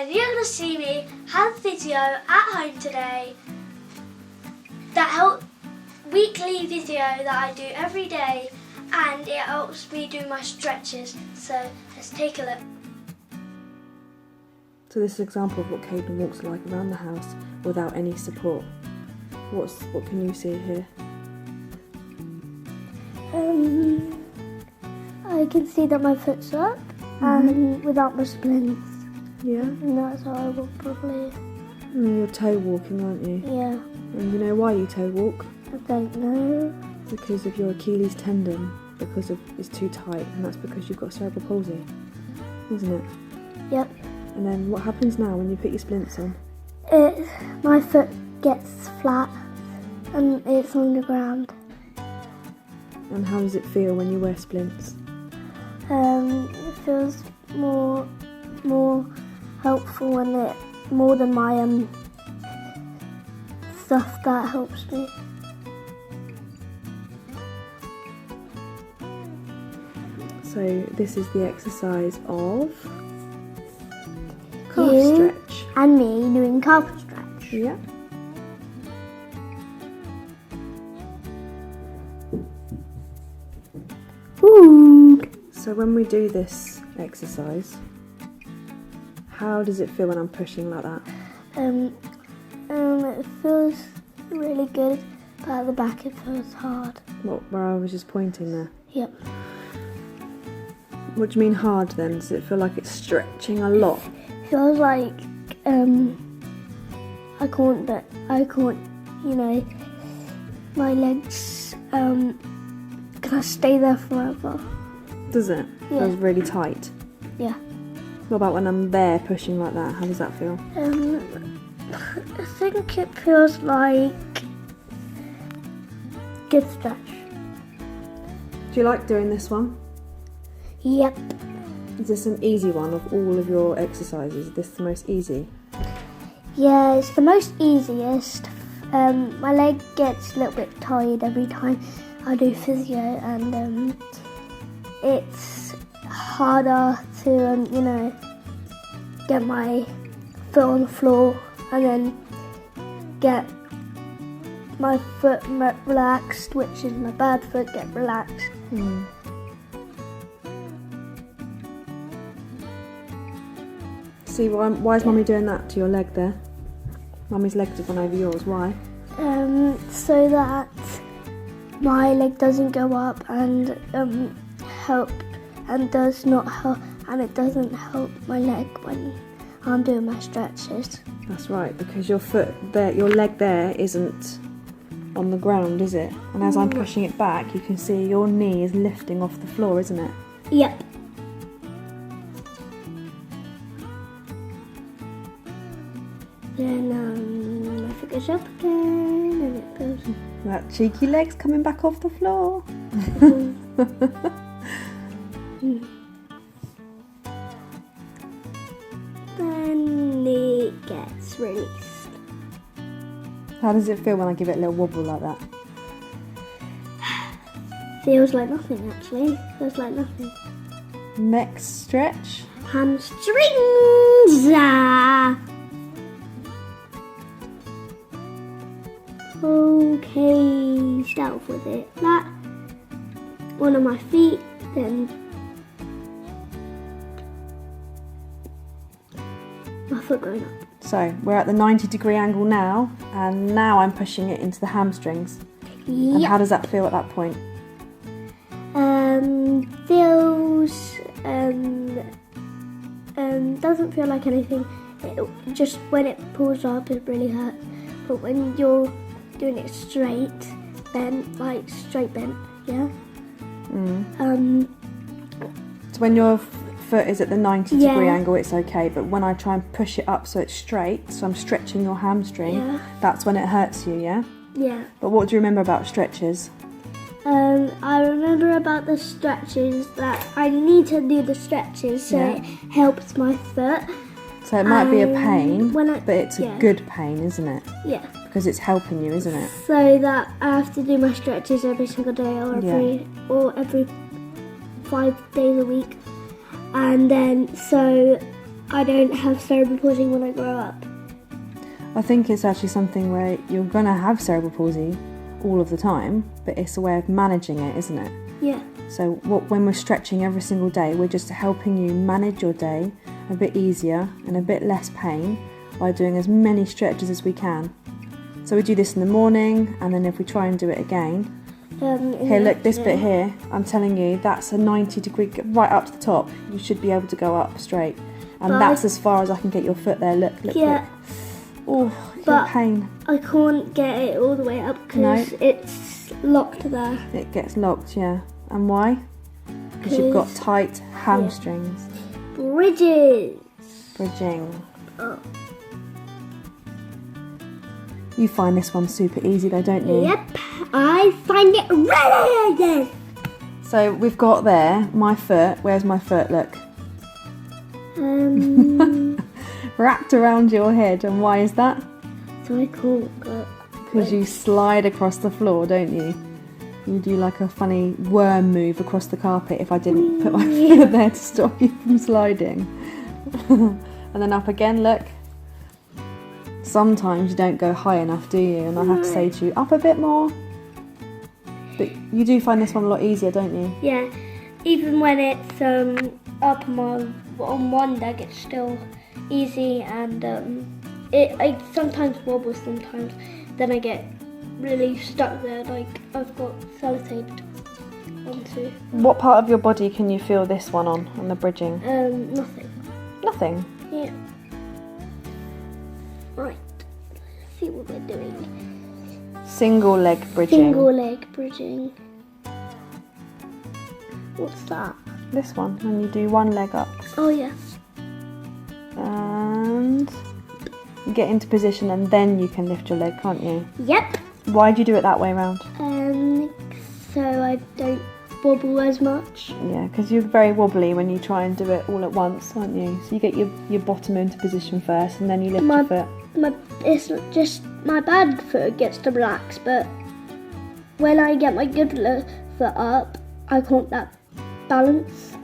and you're going to see me have physio at home today. Weekly video that I do every day, and it helps me do my stretches. So let's take a look. So this is an example of what Caeden walks like around the house without any support. What can you see here? I can see that my foot's up and without my splints. Yeah. And that's how I walk probably. You're toe walking, aren't you? Yeah. And you know why you toe walk? I don't know. Because of your Achilles tendon, because it's too tight, and that's because you've got cerebral palsy, isn't it? Yep. And then what happens now when you put your splints on? My foot gets flat and it's on the ground. And how does it feel when you wear splints? It feels more helpful and more than my stuff that helps me. So this is the exercise of calf You stretch. and me doing calf stretch. Yeah. Ooh. So when we do this exercise, how does it feel when I'm pushing like that? It feels really good, but at the back it feels hard. Where I was just pointing there. Yep. What do you mean hard then? Does it feel like it's stretching a lot? Feels like I can't, my legs gonna stay there forever. Does it? Yeah. Feels really tight. Yeah. What about when I'm there pushing like that? How does that feel? I think it feels like good stretch. Do you like doing this one? Yep. Is this an easy one of all of your exercises? Is this the most easy? Yeah, it's the most easiest. My leg gets a little bit tired every time I do physio, and it's harder to, get my foot on the floor and then get my foot relaxed, which is my bad foot, get relaxed. See, why is Mummy doing that to your leg there? Mummy's legs have gone over yours. Why? So that my leg doesn't go up and it doesn't help my leg when I'm doing my stretches. That's right, because your leg there isn't on the ground, is it? And as I'm pushing it back, you can see your knee is lifting off the floor, isn't it? Yep. Then my foot goes up again and it goes. That cheeky leg's coming back off the floor. Then it gets released. How does it feel when I give it a little wobble like that? Feels like nothing actually. Feels like nothing. Next stretch. Hamstrings! Okay, start off with it. That one of my feet, then my foot going up. So we're at the 90-degree angle now, and now I'm pushing it into the hamstrings. And how does that feel at that point? Feels doesn't feel like anything. Just when it pulls up, it really hurts. But when you're doing it straight bent, yeah. So when your foot is at the 90-degree angle, it's okay. But when I try and push it up so it's straight, so I'm stretching your hamstring, that's when it hurts you, yeah? Yeah. But what do you remember about stretches? I remember about the stretches that I need to do the stretches so it helps my foot. So it might be a pain, but it's a good pain, isn't it? Yeah. Because it's helping you, isn't it? So that I have to do my stretches every single day or every 5 days a week. And then so I don't have cerebral palsy when I grow up. I think it's actually something where you're going to have cerebral palsy all of the time, but it's a way of managing it, isn't it? Yeah. So when we're stretching every single day, we're just helping you manage your day a bit easier and a bit less pain by doing as many stretches as we can. So we do this in the morning, and then if we try and do it again, here, look, this bit here, I'm telling you, that's a 90-degree, right up to the top. You should be able to go up straight. And that's as far as I can get your foot there. Look, look, Yeah. look. Oh, you're in pain. I can't get it all the way up because it's locked there. It gets locked, yeah. And why? Because you've got tight hamstrings. Bridges. Bridging. Oh. You find this one super easy though, don't you? Yep, I find it really easy. So we've got there, my foot. Where's my foot? Look. Wrapped around your head. And why is that? So I can't go. Because you slide across the floor, don't you? You do like a funny worm move across the carpet if I didn't put my foot there to stop you from sliding. And then up again, look. Sometimes you don't go high enough, do you? And I have to say to you, up a bit more. But you do find this one a lot easier, don't you? Yeah, even when it's up on one leg, it's still easy, and I sometimes wobble sometimes. Then I get really stuck there, like I've got sellotaped onto. What part of your body can you feel this one on the bridging? Nothing. Nothing? Yeah. Right, let's see what we're doing. Single leg bridging. Single leg bridging. What's that? This one, when you do one leg up. Oh yeah. And you get into position and then you can lift your leg, can't you? Yep. Why do you do it that way around? So I don't wobble as much. Yeah, because you're very wobbly when you try and do it all at once, aren't you? So you get your bottom into position first and then you lift your foot. It's just my bad foot gets to relax, but when I get my good foot up, I can't balance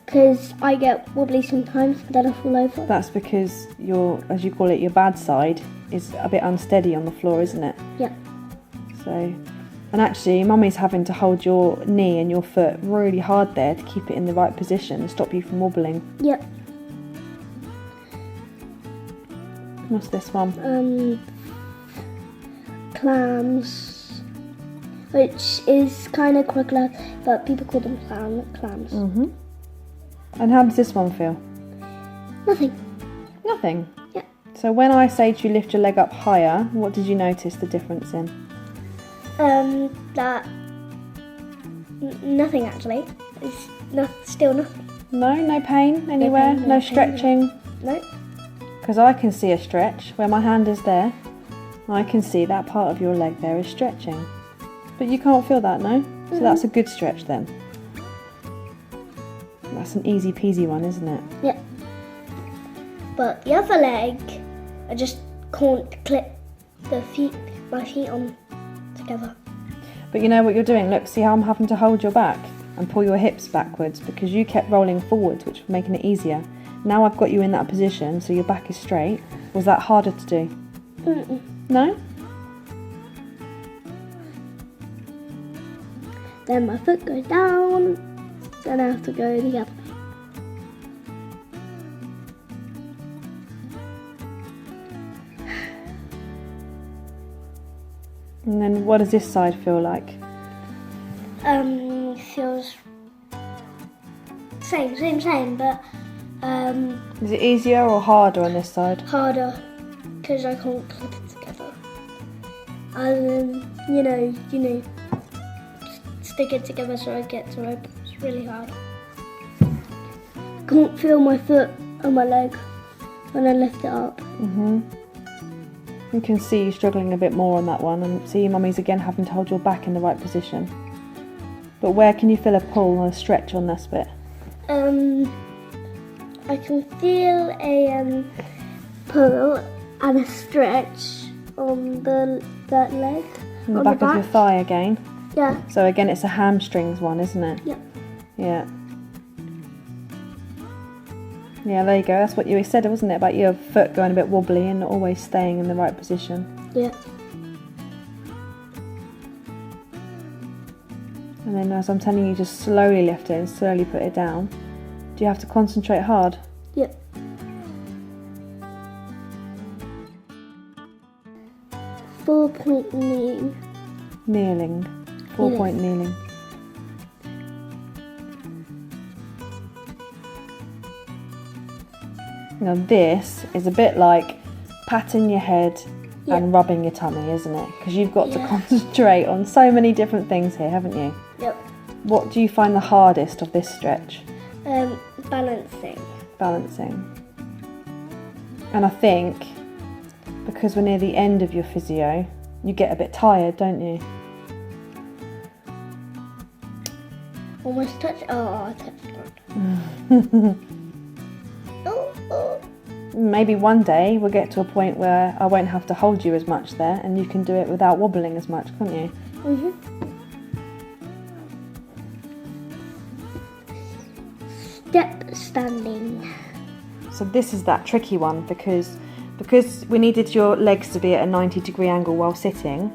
because I get wobbly sometimes and then I fall over. That's because your, as you call it, your bad side is a bit unsteady on the floor, isn't it? Yeah. So, and actually Mummy's having to hold your knee and your foot really hard there to keep it in the right position and stop you from wobbling. Yep. What's this one? Clams, which is kind of crooked, but people call them clams. Mhm. And how does this one feel? Nothing. Nothing. Yeah. So when I say to you lift your leg up higher, what did you notice the difference in? Nothing actually. It's still nothing. No pain anywhere, No pain, no no stretching. No. Because I can see a stretch where my hand is there. I can see that part of your leg there is stretching. But you can't feel that, no? So that's a good stretch then. That's an easy peasy one, isn't it? Yeah. But the other leg, I just can't clip my feet on together. But you know what you're doing? Look, see how I'm having to hold your back and pull your hips backwards because you kept rolling forwards, which was making it easier. Now I've got you in that position, so your back is straight. Was that harder to do? Mm-mm. No? Then my foot goes down, then I have to go the other way. And then what does this side feel like? Feels same, but Is it easier or harder on this side? harder because I can't clip it together. And you know, stick it together so I get to rope. It's really hard. Can't feel my foot on my leg when I lift it up. You can see you struggling a bit more on that one, and see Mummy's again having to hold your back in the right position. But where can you feel a pull or a stretch on this bit? I can feel a pull and a stretch on that leg. On the on back of your thigh again. Yeah. So again, it's a hamstrings one, isn't it? Yeah. Yeah. Yeah, there you go. That's what you said, wasn't it? About your foot going a bit wobbly and not always staying in the right position. Yeah. And then as I'm telling you, just slowly lift it and slowly put it down. Do you have to concentrate hard? Yep. Four-point kneeling. Kneeling. 4-point kneeling. Now this is a bit like patting your head and rubbing your tummy, isn't it? Because you've got to concentrate on so many different things here, haven't you? Yep. What do you find the hardest of this stretch? Balancing. Balancing. And I think because we're near the end of your physio, you get a bit tired, don't you? Almost touched. Oh, I touched one. Maybe one day we'll get to a point where I won't have to hold you as much there and you can do it without wobbling as much, can't you? Step standing. So this is that tricky one because we needed your legs to be at a 90-degree angle while sitting.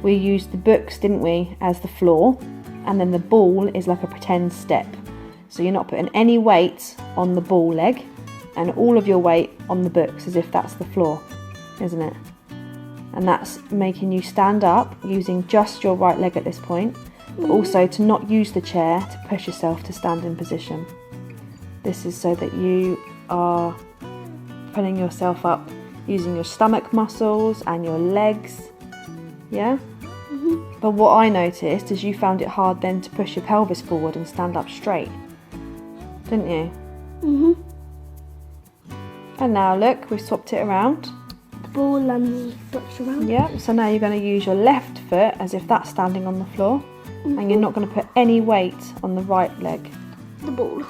We used the books, didn't we, as the floor, and then the ball is like a pretend step. So you're not putting any weight on the ball leg and all of your weight on the books as if that's the floor, isn't it? And that's making you stand up using just your right leg at this point, but also to not use the chair to push yourself to standing position. This is so that you are pulling yourself up using your stomach muscles and your legs, yeah? But what I noticed is you found it hard then to push your pelvis forward and stand up straight, didn't you? And now look, we've swapped it around. The ball and the books around. Yeah, so now you're going to use your left foot as if that's standing on the floor, and you're not going to put any weight on the right leg. The ball.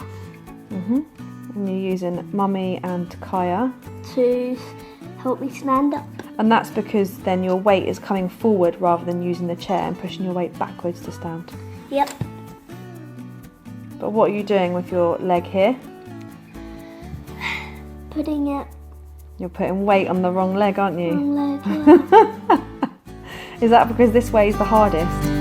And you're using Mummy and Kaya. To help me stand up. And that's because then your weight is coming forward rather than using the chair and pushing your weight backwards to stand. Yep. But what are you doing with your leg here? Putting it You're putting weight on the wrong leg, aren't you? on leg. Yeah. Is that because this way is the hardest?